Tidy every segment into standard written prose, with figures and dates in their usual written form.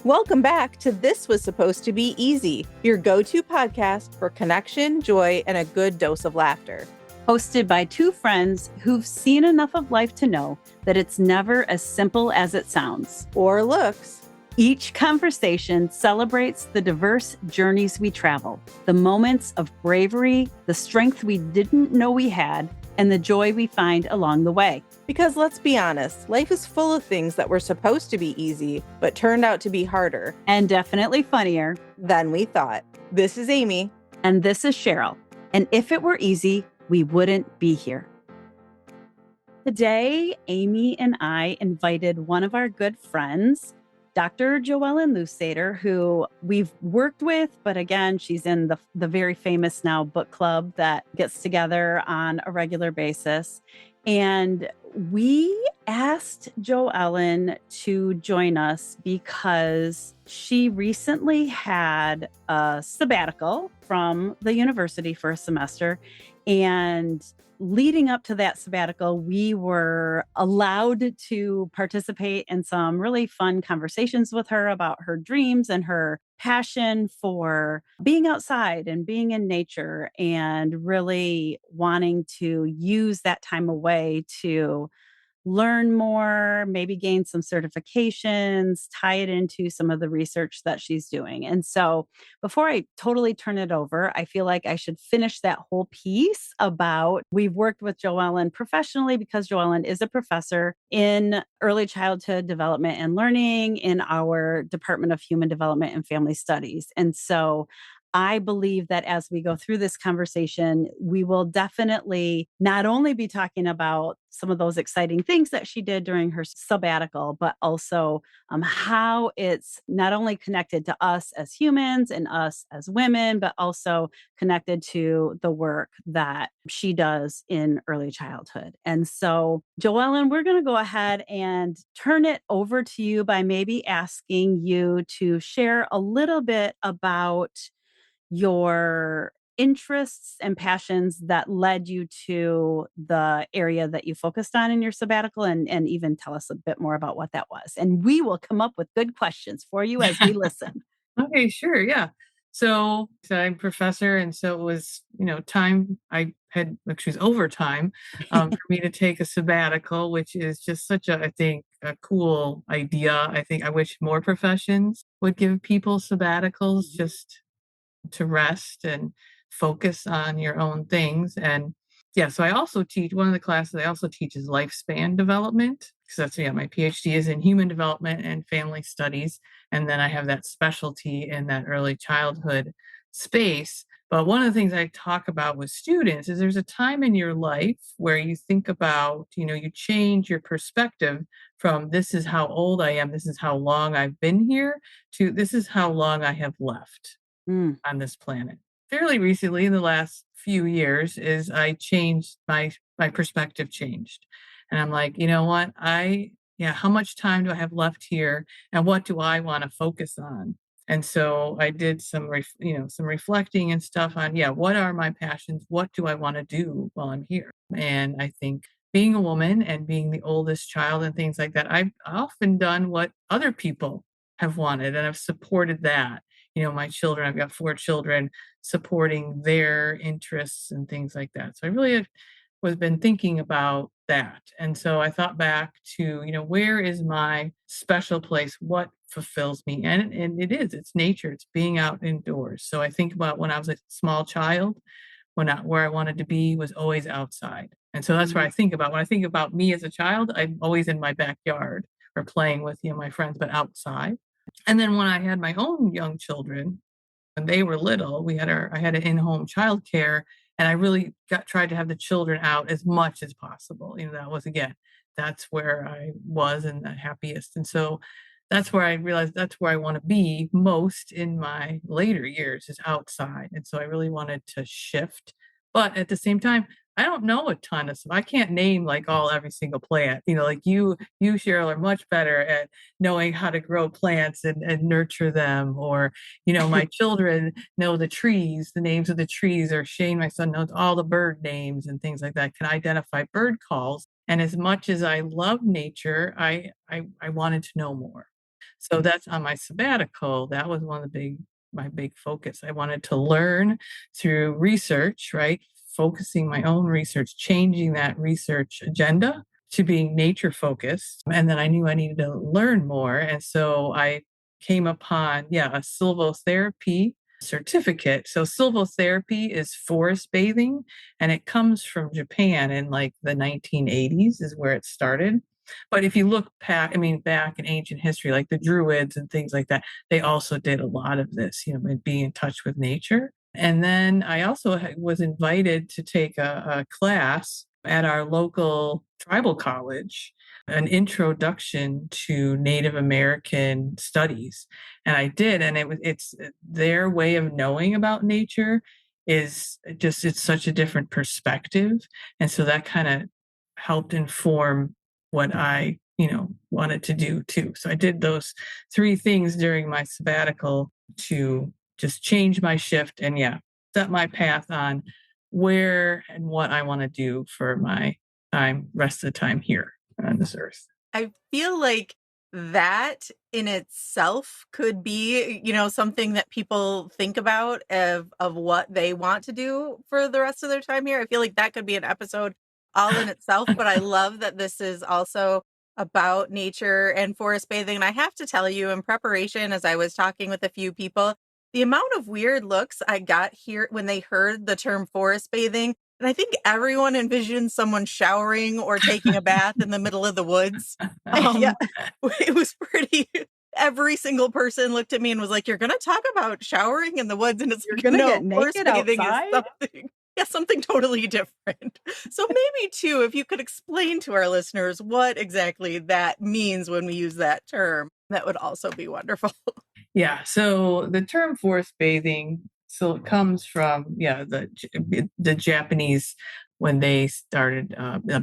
Welcome back to This Was Supposed to Be Easy, your go-to podcast for connection, joy, and a good dose of laughter. Hosted by two friends who've seen enough of life to know that it's never as simple as it sounds. Or looks. Each conversation celebrates the diverse journeys we travel, the moments of bravery, the strength we didn't know we had, and the joy we find along the way. Because let's be honest, life is full of things that were supposed to be easy, but turned out to be harder. And definitely funnier than we thought. This is Amy. And this is Cheryl. And if it were easy, we wouldn't be here. Today, Amy and I invited one of our good friends, Dr. Joellen Lewsader, who we've worked with, but again, she's in the very famous now book club that gets together on a regular basis. And we asked Joellen to join us because she recently had a sabbatical from the university for a semester. And leading up to that sabbatical, we were allowed to participate in some really fun conversations with her about her dreams and her passion for being outside and being in nature and really wanting to use that time away to learn more, maybe gain some certifications, tie it into some of the research that she's doing. And so before I totally turn it over, I feel like I should finish that whole piece about we've worked with Joellen professionally because Joellen is a professor in early childhood development and learning in our Department of Human Development and Family Studies. And so I believe that as we go through this conversation, we will definitely not only be talking about some of those exciting things that she did during her sabbatical, but also how it's not only connected to us as humans and us as women, but also connected to the work that she does in early childhood. And so, Joellen, we're going to go ahead and turn it over to you by maybe asking you to share a little bit about your interests and passions that led you to the area that you focused on in your sabbatical and even tell us a bit more about what that was. And we will come up with good questions for you as we listen. Okay, sure. Yeah. So I'm a professor. And so it was, time I had, actually it was overtime for me to take a sabbatical, which is just such I think, a cool idea. I think I wish more professions would give people sabbaticals just to rest and focus on your own things. And yeah, so I also teach one of the classes I also teach is lifespan development. Because that's, my PhD is in human development and family studies. And then I have that specialty in that early childhood space. But one of the things I talk about with students is there's a time in your life where you think about, you change your perspective from this is how old I am, this is how long I've been here, to this is how long I have left on this planet. Fairly recently, in the last few years, is I changed my perspective changed. And I'm like, you know what? How much time do I have left here? And what do I want to focus on? And so I did some reflecting and stuff on, what are my passions? What do I want to do while I'm here? And I think being a woman and being the oldest child and things like that, I've often done what other people have wanted, and I've supported that. My children, I've got 4 children, supporting their interests and things like that. So I really was been thinking about that. And so I thought back to, where is my special place? What fulfills me? And it's nature. It's being out indoors. So I think about when I was a small child, where I wanted to be was always outside. And so that's what I think about. When I think about me as a child, I'm always in my backyard or playing with, my friends, but outside. And then when I had my own young children, when they were little, I had an in-home childcare, and I really tried to have the children out as much as possible. That's where I was and the happiest. And so that's where I realized that's where I want to be most in my later years, is outside. And so I really wanted to shift. But at the same time, I don't know a ton of stuff. I can't name every single plant. Like you, Cheryl, are much better at knowing how to grow plants and nurture them. Or, my children know the trees, the names of the trees, or Shane, my son, knows all the bird names and things like that, can identify bird calls. And as much as I love nature, I wanted to know more. So that's on my sabbatical. That was one of my big focus. I wanted to learn through research, right? Focusing my own research, changing that research agenda to being nature focused. And then I knew I needed to learn more. And so I came upon, a sylvotherapy certificate. So sylvotherapy is forest bathing, and it comes from Japan in like the 1980s is where it started. But if you look back, back in ancient history, like the Druids and things like that, they also did a lot of this, and being in touch with nature. And then I also was invited to take a class at our local tribal college, an introduction to Native American studies. And I did, and it's their way of knowing about nature is just, it's such a different perspective. And so that kind of helped inform what I, wanted to do too. So I did those three things during my sabbatical to just change my shift and set my path on where and what I want to do for my rest of the time here on this earth. I feel like that in itself could be, something that people think about of what they want to do for the rest of their time here. I feel like that could be an episode all in itself, but I love that this is also about nature and forest bathing. And I have to tell you, in preparation, as I was talking with a few people, the amount of weird looks I got here when they heard the term forest bathing. And I think everyone envisions someone showering or taking a bath in the middle of the woods. Yeah. It was pretty. Every single person looked at me and was like, "You're going to talk about showering in the woods, and it's You're like, gonna no, get forest naked bathing outside? is something." Yeah, something totally different. So maybe too, if you could explain to our listeners what exactly that means when we use that term, that would also be wonderful. Yeah. So the term forest bathing, so it comes from the Japanese when they started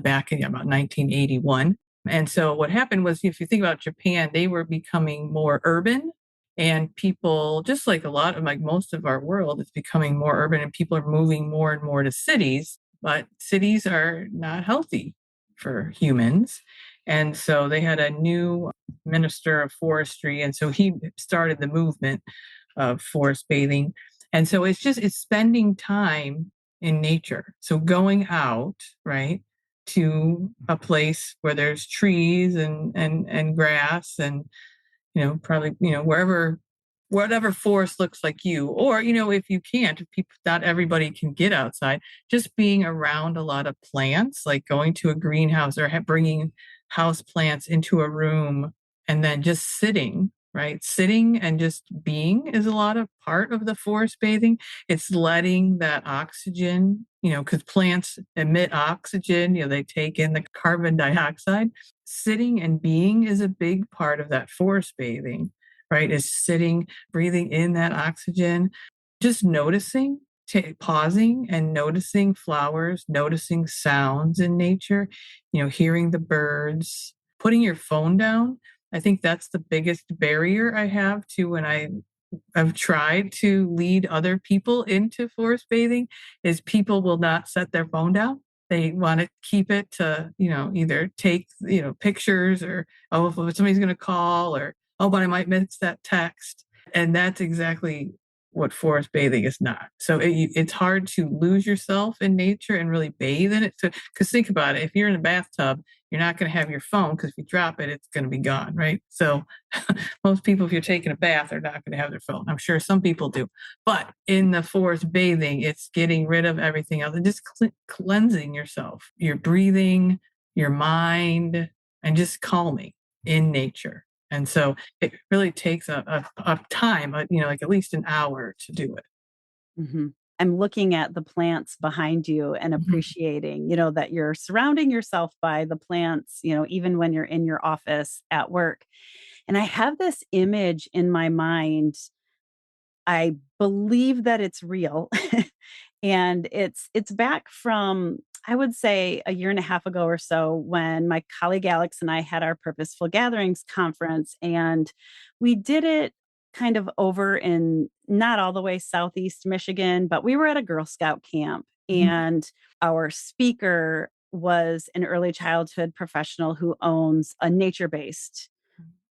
back in about 1981. And so what happened was, if you think about Japan, they were becoming more urban, and people, just like like most of our world, is becoming more urban, and people are moving more and more to cities. But cities are not healthy for humans. And so they had a new minister of forestry. And so he started the movement of forest bathing. And so it's spending time in nature. So going out, right, to a place where there's trees and grass and, probably, whatever forest looks like you, or, if you can't, if people, not everybody can get outside, just being around a lot of plants, like going to a greenhouse or bringing house plants into a room and then just sitting, right? Sitting and just being is a lot of part of the forest bathing. It's letting that oxygen, because plants emit oxygen, they take in the carbon dioxide. Sitting and being is a big part of that forest bathing, right? Is sitting, breathing in that oxygen, just noticing, pausing and noticing flowers, noticing sounds in nature, hearing the birds, putting your phone down. I think that's the biggest barrier I have to when I've tried to lead other people into forest bathing is people will not set their phone down. They want to keep it to, either take, pictures or, oh, if somebody's going to call, or, oh, but I might miss that text. And that's exactly what forest bathing is not. So it's hard to lose yourself in nature and really bathe in it. So, because think about it, if you're in a bathtub, you're not going to have your phone, because if you drop it, it's going to be gone, right? So most people, if you're taking a bath, are not going to have their phone. I'm sure some people do. But in the forest bathing, it's getting rid of everything else and just cleansing yourself, your breathing, your mind, and just calming in nature. And so it really takes a time, like at least an hour to do it. Mm-hmm. I'm looking at the plants behind you and appreciating, that you're surrounding yourself by the plants, even when you're in your office at work. And I have this image in my mind. I believe that it's real. And it's back from, I would say, a year and a half ago or so, when my colleague Alex and I had our Purposeful Gatherings conference, and we did it kind of over in not all the way southeast Michigan, but we were at a Girl Scout camp, and our speaker was an early childhood professional who owns a nature-based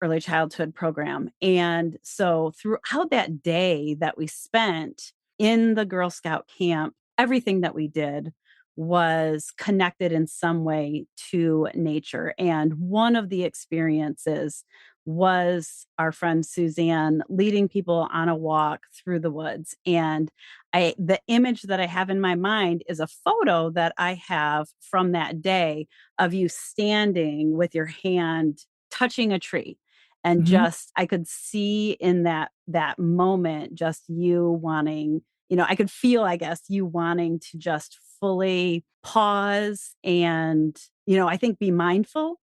early childhood program. And so throughout that day that we spent in the Girl Scout camp, everything that we did was connected in some way to nature. And one of the experiences was our friend Suzanne leading people on a walk through the woods. And the image that I have in my mind is a photo that I have from that day of you standing with your hand touching a tree. And Mhm. just I could see in that moment just you wanting, I could feel, I guess, you wanting to just fully pause and, I think be mindful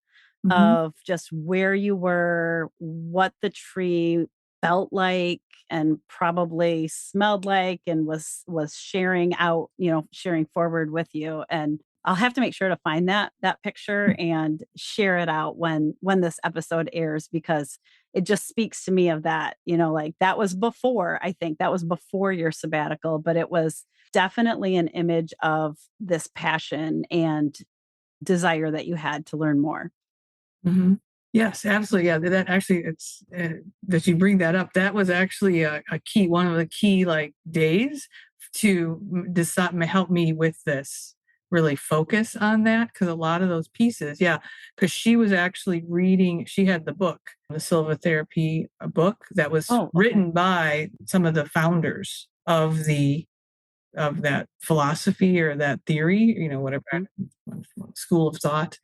Mhm. of just where you were, what the tree felt like and probably smelled like and was sharing out, sharing forward with you. And I'll have to make sure to find that picture and share it out when this episode airs, because it just speaks to me of that, like that was before, I think that was before your sabbatical, but it was definitely an image of this passion and desire that you had to learn more. Mhm. Yes, absolutely. Yeah, that actually, it's that you bring that up. That was actually a key, one of the key like days to decide, help me with this. Really focus on that because a lot of those pieces, yeah, because she was actually reading. She had the book, the sylvotherapy book that was Oh, okay. written by some of the founders of that philosophy or that theory, whatever Mhm. school of thought.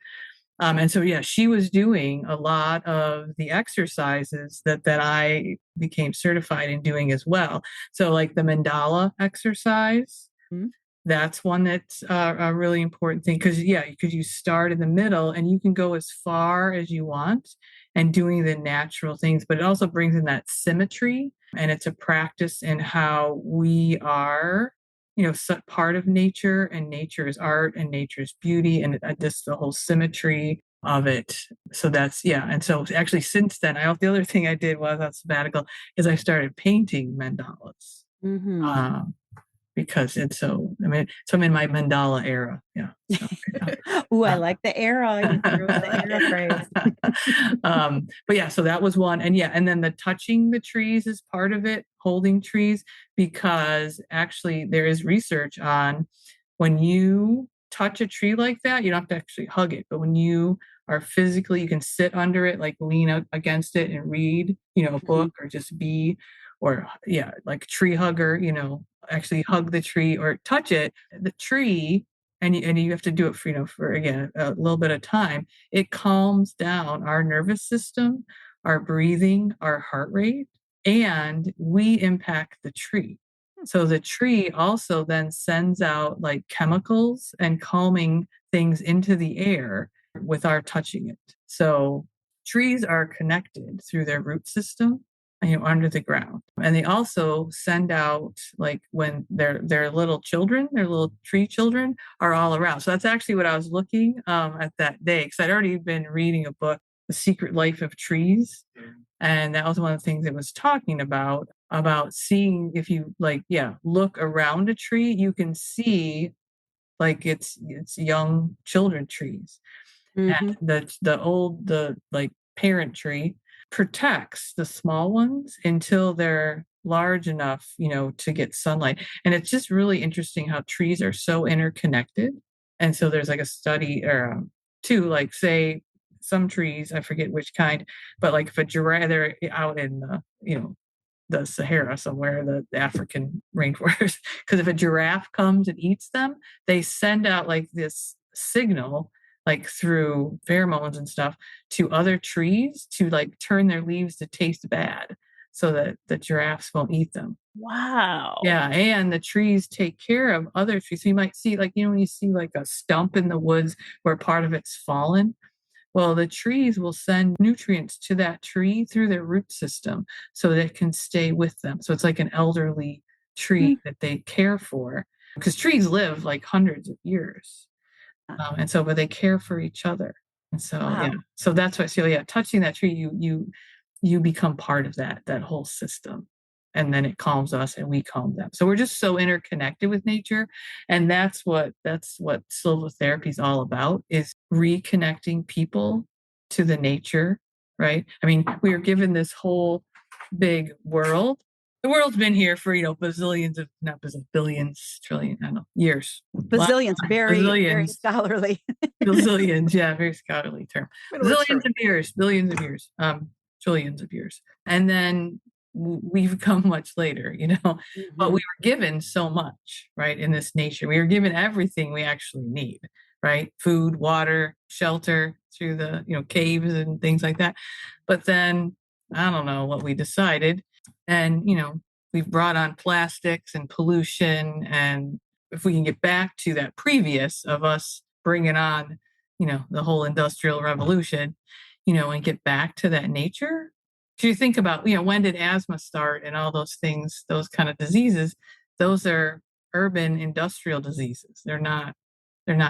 And so, yeah, she was doing a lot of the exercises that I became certified in doing as well. So, like the mandala exercise, Mhm. that's one that's a really important thing because, yeah, because you start in the middle and you can go as far as you want and doing the natural things, but it also brings in that symmetry. And it's a practice in how we are, part of nature, and nature is art and nature is beauty, and just the whole symmetry of it. So that's, yeah. And so actually, since then, the other thing I did while I was on sabbatical is I started painting mandalas. Mhm. Um, because it's so, I mean, so I'm in my mandala era. Yeah. So, Ooh, I uh, like the era. You threw in the era phrase. but yeah, so that was one. And yeah, and then the touching the trees is part of it, holding trees, because actually there is research on when you touch a tree like that, you don't have to actually hug it, but when you are physically, you can sit under it, like lean out against it and read, a Mhm. book or just be, or yeah, like a tree hugger, actually hug the tree or touch it, the tree, and you have to do it for, for again, a little bit of time. It calms down our nervous system, our breathing, our heart rate, and we impact the tree. So the tree also then sends out like chemicals and calming things into the air with our touching it. So trees are connected through their root system, under the ground. And they also send out like when their little children, their little tree children are all around. So that's actually what I was looking at that day because I'd already been reading a book, The Secret Life of Trees. And that was one of the things it was talking about seeing if you like, yeah, look around a tree, you can see like it's young children trees. Mhm. And the like parent tree protects the small ones until they're large enough, to get sunlight. And it's just really interesting how trees are so interconnected. And so there's like a study or two, like say some trees, I forget which kind, but like if a giraffe, they're out in the Sahara somewhere, the African rainforest. Because if a giraffe comes and eats them, they send out like this signal, like through pheromones and stuff, to other trees to like turn their leaves to taste bad so that the giraffes won't eat them. Wow. Yeah, and the trees take care of other trees. So you might see, like, when you see like a stump in the woods where part of it's fallen, well, the trees will send nutrients to that tree through their root system so that it can stay with them. So it's like an elderly tree Mm. that they care for because trees live like hundreds of years. And so, but they care for each other. And so, yeah, Wow. so that's why, so yeah, touching that tree, you become part of that whole system. And then it calms us and we calm them. So we're just so interconnected with nature. And that's what sylvotherapy is all about, is reconnecting people to the nature right? I mean, we are given this whole big world. The world's been here for, bazillions of, not bazillions, billions, trillion, I don't know, years. Bazillions, very, very Bazillions, scholarly. bazillions, yeah, very scholarly term. It works for Zillions me. of years, billions of years, trillions of years. And then we've come much later, but we Mhm. were given so much, right, in this nation. We were given everything we actually need, right? Food, water, shelter through the, caves and things like that. But then I don't know what we decided. And, we've brought on plastics and pollution. And if we can get back to that previous of us bringing on, the whole industrial revolution, and get back to that nature. So you think about, when did asthma start and all those things, those kind of diseases, those are urban industrial diseases. They're not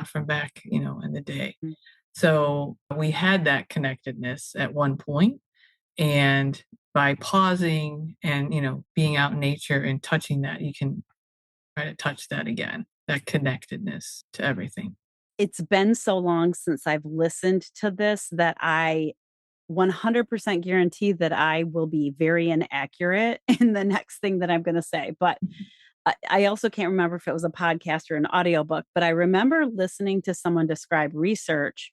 from back, in the day. Mm. So we had that connectedness at one point, and by pausing and, being out in nature and touching that, you can try to touch that again, that connectedness to everything. It's been so long since I've listened to this that I 100% guarantee that I will be very inaccurate in the next thing that I'm gonna say, but I also can't remember if it was a podcast or an audiobook, but I remember listening to someone describe research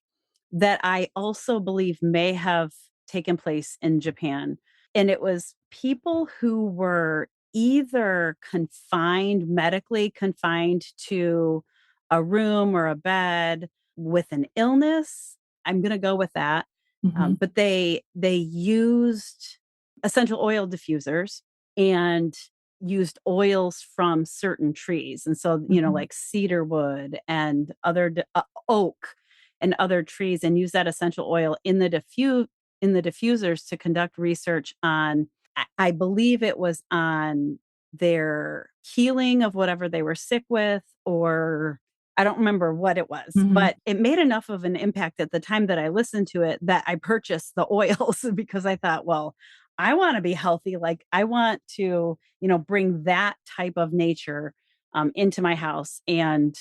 that I also believe may have taken place in Japan. And it was people who were either medically confined to a room or a bed with an illness. I'm going to go with that. Mm-hmm. But they used essential oil diffusers and used oils from certain trees. And so, Mm-hmm. like cedar wood and oak and other trees, and use that essential oil in the diffusers to conduct research on, I believe it was on their healing of whatever they were sick with, or I don't remember what it was, Mm-hmm. but it made enough of an impact at the time that I listened to it that I purchased the oils because I thought, well, I want to be healthy. Like I want to, bring that type of nature into my house. And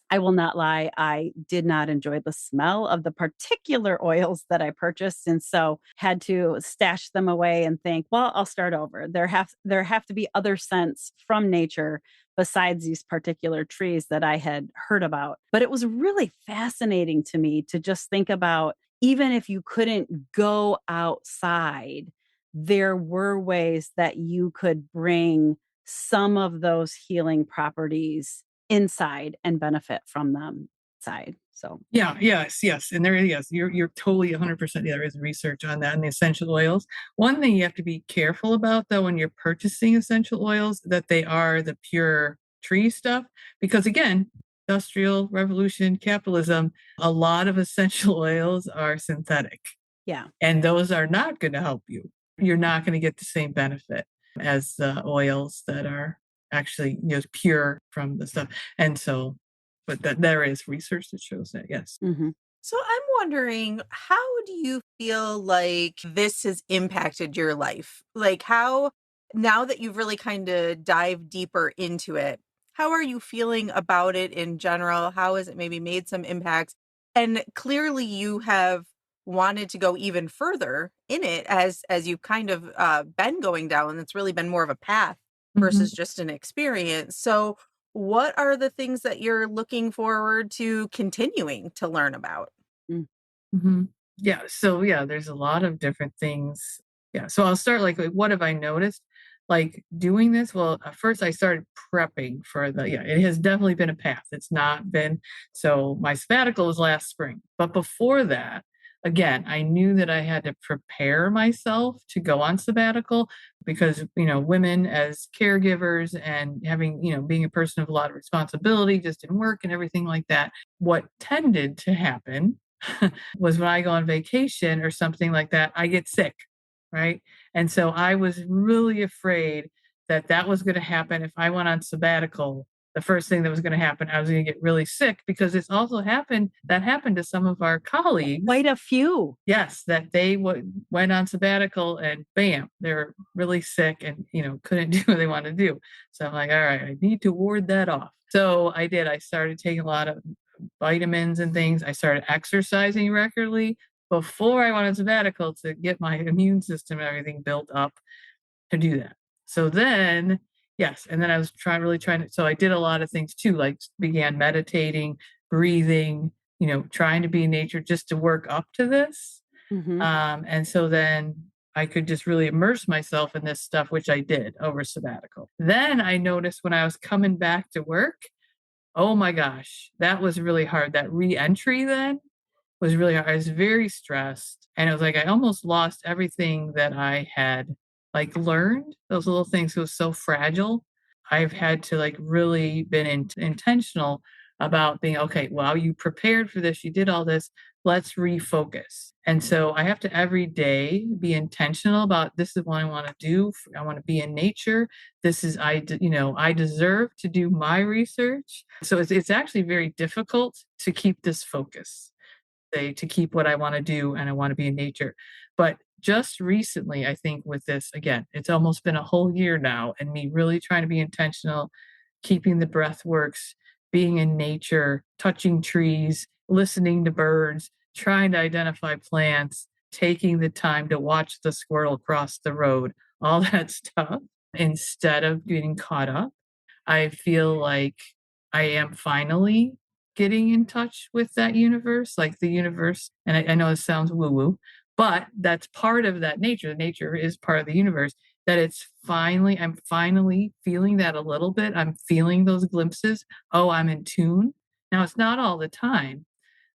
I will not lie, I did not enjoy the smell of the particular oils that I purchased, and so had to stash them away and think, well, I'll start over. There have to be other scents from nature besides these particular trees that I had heard about. But it was really fascinating to me to just think about, even if you couldn't go outside, there were ways that you could bring some of those healing properties inside and benefit from them side. So, Yeah, yes. And yes, you're totally 100%. There is research on that and the essential oils. One thing you have to be careful about though when you're purchasing essential oils, that they are the pure tree stuff, because again, industrial revolution, capitalism, a lot of essential oils are synthetic, yeah. and those are not going to help you. You're not going to get the same benefit as the oils that are actually, pure from the stuff. And so, but that there is research that shows that, yes. Mhm. So I'm wondering, how do you feel like this has impacted your life? Like how, now that you've really kind of dived deeper into it, how are you feeling about it in general? How has it maybe made some impacts? And clearly you have wanted to go even further in it as you've kind of been going down. It's really been more of a path Mhm. versus just an experience. So what are the things that you're looking forward to continuing to learn about? Mm. Mhm. Yeah, so yeah, there's a lot of different things. Yeah, so I'll start like what have I noticed? Like doing this, well, at first I started prepping for yeah, it has definitely been a path. It's not been, so my sabbatical was last spring. But before that, again, I knew that I had to prepare myself to go on sabbatical because, women as caregivers and having, being a person of a lot of responsibility just in work and everything like that, what tended to happen was when I go on vacation or something like that, I get sick, right? And so I was really afraid that that was going to happen if I went on sabbatical. The first thing that was going to happen, I was going to get really sick, because it's also happened to some of our colleagues. Quite a few. Yes, that they went on sabbatical and bam, they were really sick and couldn't do what they wanted to do. So I'm like, all right, I need to ward that off. So I did. I started taking a lot of vitamins and things. I started exercising regularly. before I went on sabbatical to get my immune system and everything built up to do that. So then, yes, and then I was really trying to, so I did a lot of things too, like began meditating, breathing, trying to be in nature just to work up to this. Mm-hmm. And so then I could just really immerse myself in this stuff, which I did over sabbatical. Then I noticed when I was coming back to work, oh my gosh, that was really hard. That re-entry then was really hard. I was very stressed. And it was like I almost lost everything that I had like learned. Those little things was so fragile. I've had to like really been intentional about being okay, well, you prepared for this, you did all this, let's refocus. And so I have to every day be intentional about this is what I want to do. I want to be in nature. This is I deserve to do my research. So it's actually very difficult to keep this focus, to keep what I want to do, and I want to be in nature. But just recently, I think with this, again, it's almost been a whole year now, and me really trying to be intentional, keeping the breath works, being in nature, touching trees, listening to birds, trying to identify plants, taking the time to watch the squirrel cross the road, all that stuff, instead of getting caught up. I feel like I am finally getting in touch with that universe, like the universe. And I know it sounds woo woo, but that's part of that nature. Nature is part of the universe. That I'm finally feeling that a little bit. I'm feeling those glimpses. Oh, I'm in tune. Now it's not all the time,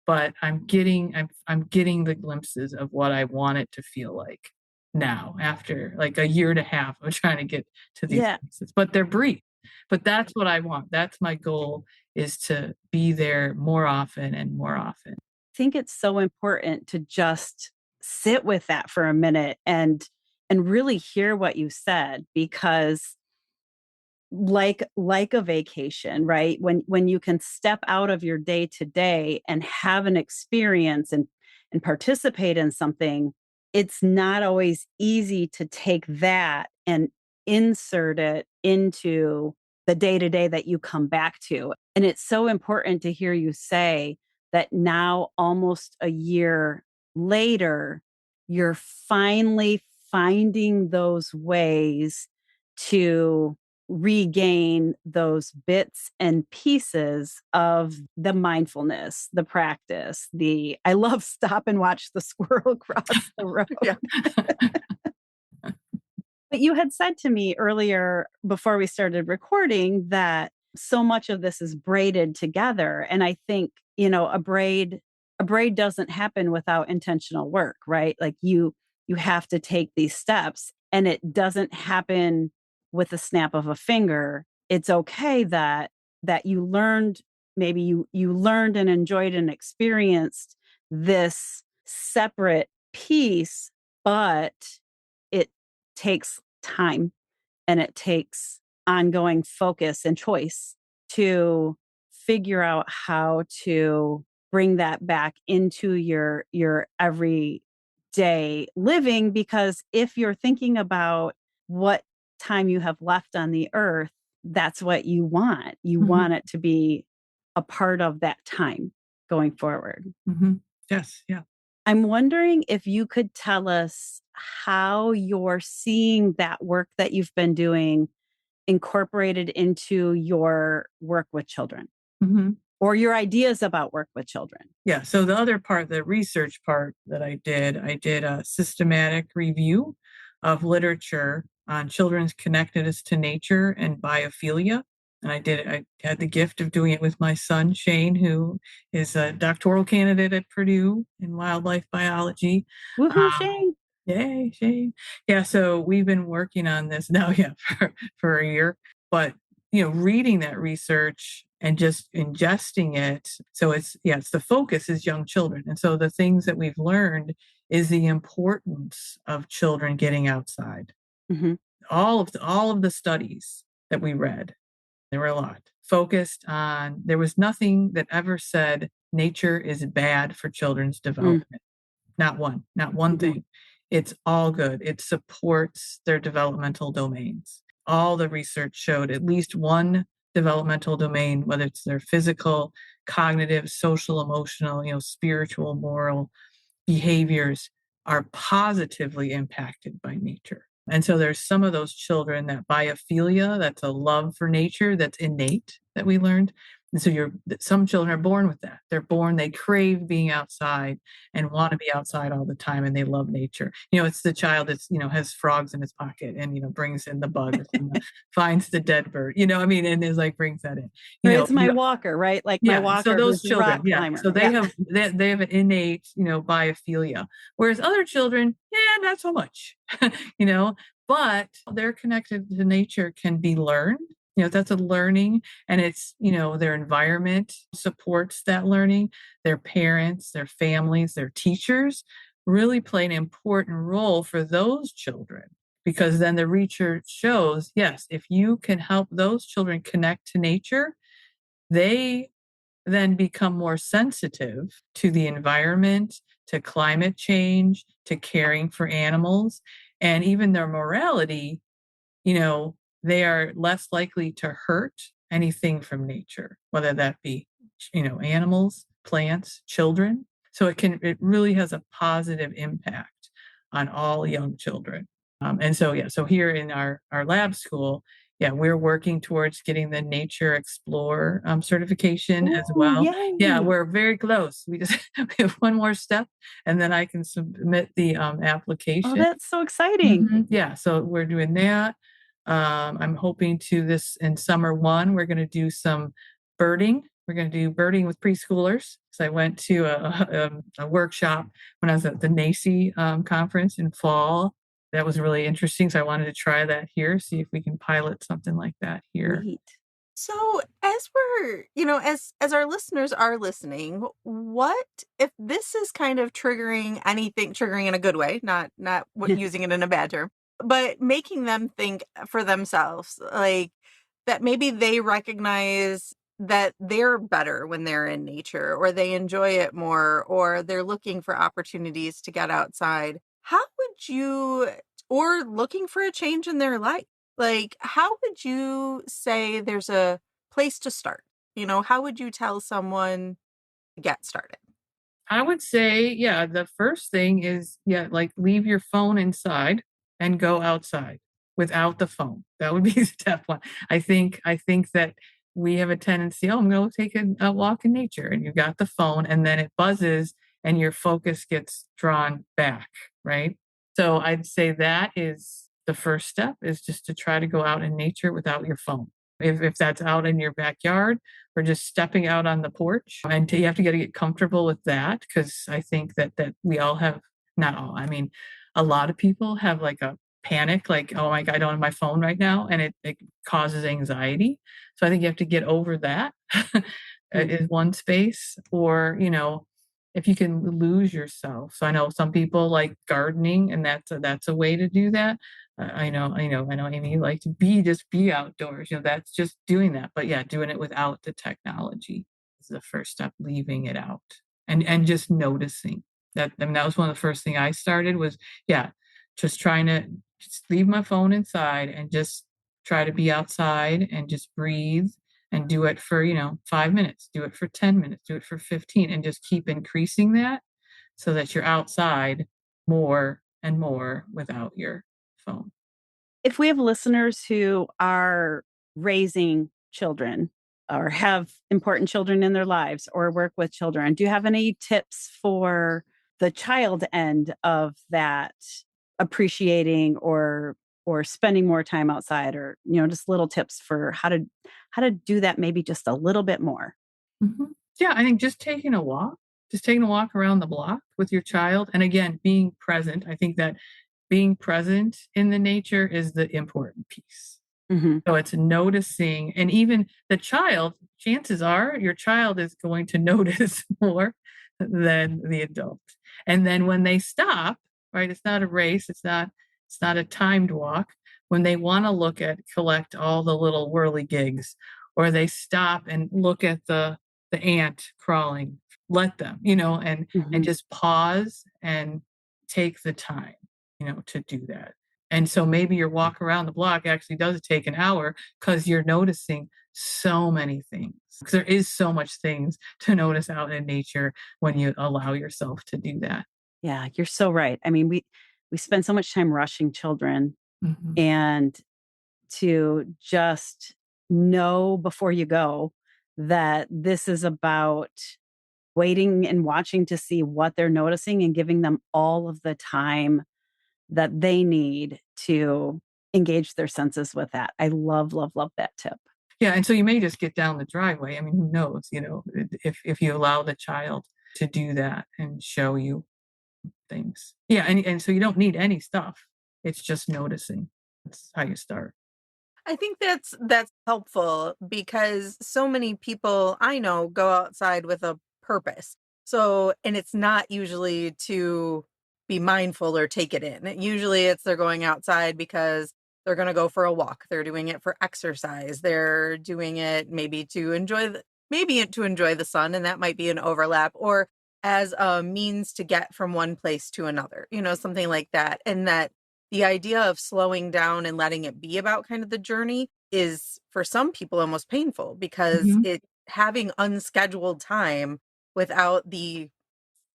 but I'm getting the glimpses of what I want it to feel like now after like a year and a half of trying to get to these Yeah. places. But they're brief. But that's what I want. That's my goal, is to be there more often and more often. I think it's so important to just sit with that for a minute and really hear what you said, because like a vacation, right? When you can step out of your day to day and have an experience and participate in something, it's not always easy to take that and insert it into the day to day that you come back to. And it's so important to hear you say that now, almost a year later, you're finally finding those ways to regain those bits and pieces of the mindfulness, the practice, I love stop and watch the squirrel cross the road. Yeah. But you had said to me earlier before we started recording that so much of this is braided together. And I think, a braid doesn't happen without intentional work, right? Like you have to take these steps, and it doesn't happen with a snap of a finger. It's okay that you learned, maybe you learned and enjoyed and experienced this separate piece, but it takes time and it takes ongoing focus and choice to figure out how to bring that back into your everyday living. Because if you're thinking about what time you have left on the earth, that's what you want. You Mhm. want it to be a part of that time going forward. Mhm. Yes. Yeah. I'm wondering if you could tell us how you're seeing that work that you've been doing incorporated into your work with children, Mhm. or your ideas about work with children. Yeah. So the other part, the research part that I did a systematic review of literature on children's connectedness to nature and biophilia. And I had the gift of doing it with my son, Shane, who is a doctoral candidate at Purdue in wildlife biology. Woohoo, Um, Shane. Yay, Shane. Yeah. So we've been working on this now, yeah, for a year, but reading that research and just ingesting it. So it's the focus is young children. And so the things that we've learned is the importance of children getting outside. Mhm. All of the studies that we read, there were a lot focused on, there was nothing that ever said nature is bad for children's Mm. development. Not one Mhm. thing. It's all good. It supports their developmental domains. All the research showed at least one developmental domain, whether it's their physical, cognitive, social, emotional, spiritual, moral, behaviors are positively impacted by nature. And so there's some of those children that biophilia, that's a love for nature that's innate that we learned. And so some children are born with that. They're born, they crave being outside and want to be outside all the time and they love nature. It's the child that's, has frogs in his pocket and, brings in the bugs and finds the dead bird, and is like brings that in. Or it's my walker, right? Like my Yeah, so walker those who's a children, rock yeah, climber. so they have an innate, biophilia, whereas other children, yeah, not so much, you know, but they're connected to nature can be learned. That's a learning, and it's, their environment supports that learning. Their parents, their families, their teachers really play an important role for those children because then the research shows, yes, if you can help those children connect to nature, they then become more sensitive to the environment, to climate change, to caring for animals, and even their morality, you know, they are less likely to hurt anything from nature, whether that be, animals, plants, children. So it really has a positive impact on all young children. And so, yeah, so here in our lab school, yeah, we're working towards getting the Nature Explorer certification as Ooh, well. Yeah, yay. we're very close. We just we have one more step, and then I can submit the Oh, application. that's so exciting. Yeah, so we're doing that. I'm hoping to this in summer one, we're going to do some birding. We're going to do birding with preschoolers. So I went to a workshop when I was at the NACI conference in fall. That was really interesting. So I wanted to try that here, see if we can pilot something like that here. Neat. So as we're, as our listeners are listening, what if this is kind of triggering in a good way, not using it in a bad term, but making them think for themselves, like that maybe they recognize that they're better when they're in nature or they enjoy it more or they're looking for opportunities to get outside. How would you, or looking for a change in their life? Like, how would you say there's a place to start? How would you tell someone to get started? I would say, yeah, the first thing is, yeah, like leave your phone inside and go outside without the phone. That would be step one. I think that we have a tendency, oh, I'm going to take a walk in nature, and you got the phone, and then it buzzes, and your focus gets drawn back, right? So I'd say that is the first step, is just to try to go out in nature without your phone. If that's out in your backyard, or just stepping out on the porch. And you have to get comfortable with that, because I think that we all have, not all, I mean, a lot of people have like a panic, like, oh my God, I don't have my phone right now. And it causes anxiety. So I think you have to get over that is one space. Or, if you can lose yourself. So I know some people like gardening, and that's a way to do that. I know, Amy, you like to just be outdoors. That's just doing that. But yeah, doing it without the technology is the first step, leaving it out and just noticing that. I mean, that was one of the first thing I started was, yeah, just trying to just leave my phone inside and just try to be outside and just breathe and do it for, 5 minutes, do it for 10 minutes, do it for 15, and just keep increasing that so that you're outside more and more without your phone. If we have listeners who are raising children or have important children in their lives or work with children, do you have any tips for the child end of that, appreciating or spending more time outside, or just little tips for how to do that maybe just a little bit more? Mhm. Yeah, I think just taking a walk around the block with your child. And again, being present. I think that being present in the nature is the important piece. Hmm. So it's noticing, and even the child, chances are your child is going to notice more than the adult. And then when they stop, right, it's not a race, it's not a timed walk. When they want to collect all the little whirly-gigs, or they stop and look at the ant crawling, let them, and Hmm. just pause and take the time, to do that. And so maybe your walk around the block actually does take an hour because you're noticing so many things. Because there is so much things to notice out in nature when you allow yourself to do that. Yeah, you're so right. I mean, we spend so much time rushing children, Mhm. and to just know before you go that this is about waiting and watching to see what they're noticing and giving them all of the time that they need to engage their senses with that. I love, love, love that tip. Yeah, and so you may just get down the driveway. I mean, who knows, if you allow the child to do that and show you things. Yeah, and so you don't need any stuff. It's just noticing. That's how you start. I think that's helpful because so many people I know go outside with a purpose. So, and it's not usually to be mindful or take it in. Usually it's they're going outside because they're going to go for a walk. They're doing it for exercise. They're doing it maybe to enjoy the sun, and that might be an overlap, or as a means to get from one place to another. Something like that. And that the idea of slowing down and letting it be about kind of the journey is for some people almost painful because Mhm. it having unscheduled time without the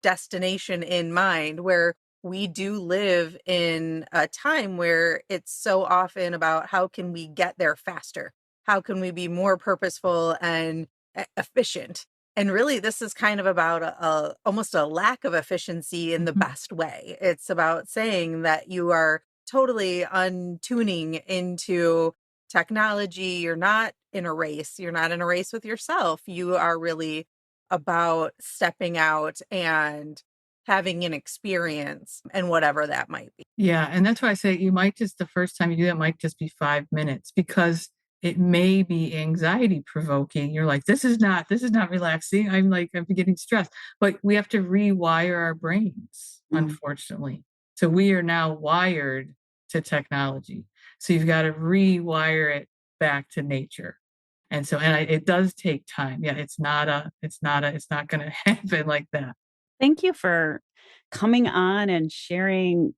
destination in mind, where we do live in a time where it's so often about how can we get there faster? How can we be more purposeful and efficient? And really, this is kind of about almost a lack of efficiency in the Mhm. best way. It's about saying that you are totally untuning into technology. You're not in a race. You're not in a race with yourself. You are really about stepping out and having an experience and whatever that might be. Yeah, and that's why I say you might just the first time you do that might just be 5 minutes because it may be anxiety provoking. You're like, this is not relaxing. I'm getting stressed." But we have to rewire our brains, Mm. unfortunately. So we are now wired to technology. So you've got to rewire it back to nature. And so it does take time. Yeah, it's not going to happen like that. Thank you for coming on and sharing.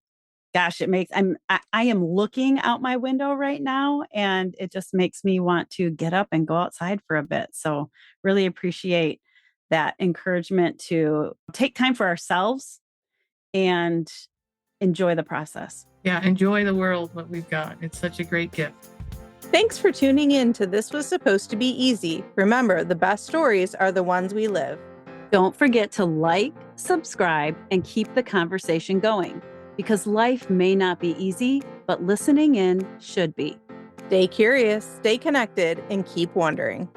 Gosh, I am looking out my window right now, and it just makes me want to get up and go outside for a bit. So really appreciate that encouragement to take time for ourselves and enjoy the process. Yeah, enjoy the world, what we've got. It's such a great gift. Thanks for tuning in to This Was Supposed to Be Easy. Remember, the best stories are the ones we live. Don't forget to like, subscribe, and keep the conversation going because life may not be easy, but listening in should be. Stay curious, stay connected, and keep wondering.